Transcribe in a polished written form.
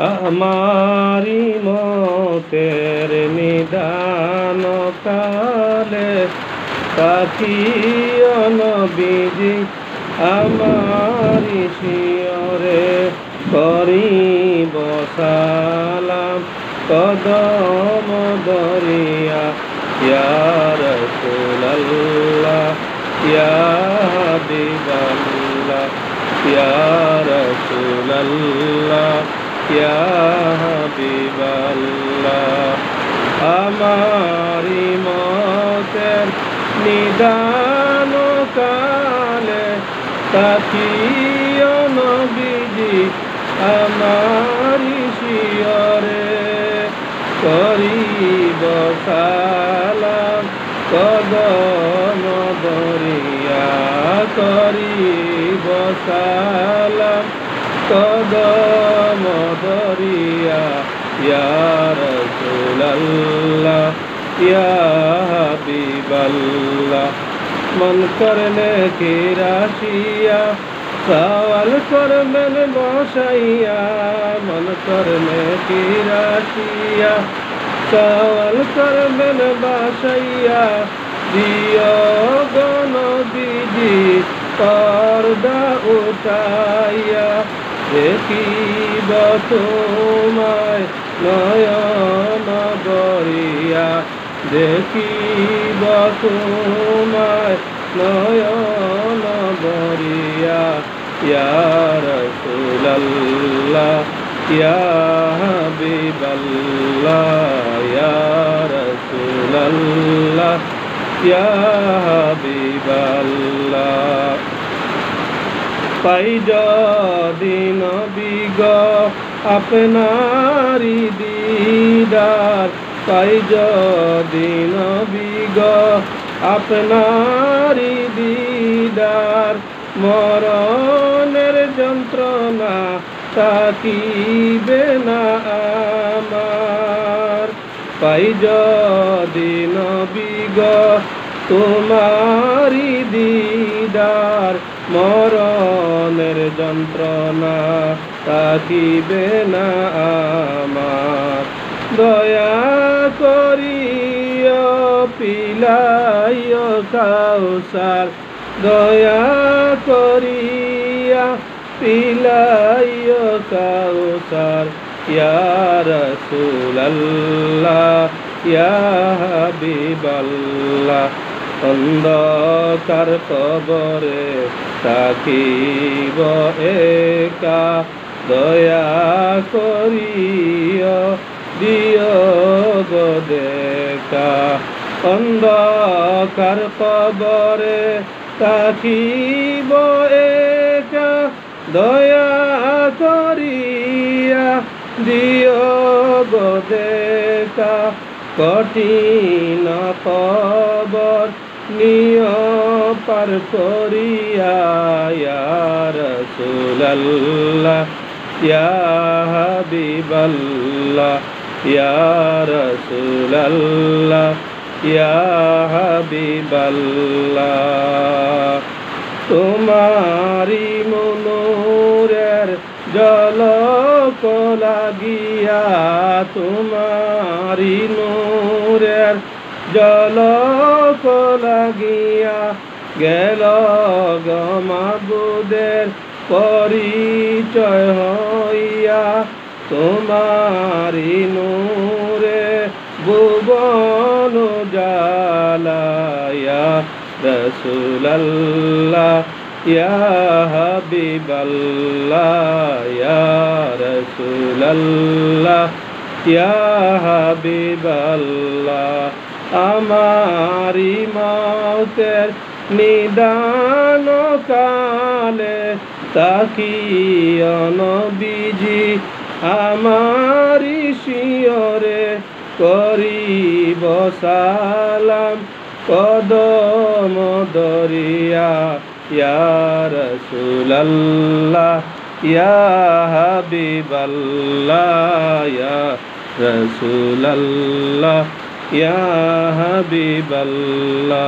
আমারি মতের নিদান কালে তাকিও নবীজি আমারি শিয়রে করিব সালাম কদম দরিয়া ইয়া রাসূলুল্লাহ ইয়া হাবিবাল্লাহ ইয়া রাসূলুল্লাহ ইয়া হাবিবাল্লাহ আমারি মতের নিদান কালে তাকিও নবীজি আমারি শিয়রে করিব সালাম কদম দরিয়া করিব সালাম কদম দরিয়া ইয়া রাসূলুল্লাহ ইয়া হাবিবাল্লাহ মন করলে কি রাশিয়া সওয়াল করবেন বসাইয়া মন করলে কি রাশিয়া সওয়াল করবেন বসাইয়া দিও গো নবীজি পর্দা উঠাইয়া দেখিব তোমায় নয়ন ভরিয়া দেখিব তোমায় নয়ন ভরিয়া ইয়া রাসূলুল্লাহ ইয়া হাবিবাল্লাহ ইয়া রাসূলুল্লাহ ইয়া হাবিবাল্লাহ পাই যদি নবী গো আপনারি দিদার পাই যদি নবী গো আপনারি দিদার মরণের যন্ত্রণা থাকিবে না আমার পাই যদি নবী গো তোমারি দিদার মরণের যন্ত্রণা থাকিবে না আমার দয়া করিও পিলাইও কাউসার দয়া করিয়া পিলাইও কাউসার ইয়া রাসূলুল্লাহ ইয়া হাবিবাল্লাহ অন্ধকার কবরে থাকিব একা দয়া করিও দিও গো দেখা অন্ধকার কবরে থাকিব একা দয়া করিয়া দিও গো দেখা কঠিন কবর নিয় পার করিয়া ইয়া রাসূলুল্লাহ ইয়া হাবিবাল্লাহ ইয়া রাসূলুল্লাহ ইয়া হাবিবাল্লাহ তোমারি মনোরের ঝলক লাগিয়া তোমারি নূরের ঝলক লাগিয়া গেল গো মাবুদের পরিচয় হইয়া তোমারি নূরে ভুবন জালায়া রাসূলুল্লাহ ইয়া হাবিবাল্লাহ ইয়া রাসূলুল্লাহ ইয়া হাবিবাল্লাহ আমারি মতের নিদান কালে তাকিও নবীজি আমারি শিয়রে করিব সালাম কদম দরিয়া ইয়া রাসূলুল্লাহ ইয়া হাবিবাল্লাহ ইয়া রাসূলুল্লাহ ইয়া হাবিবাল্লাহ।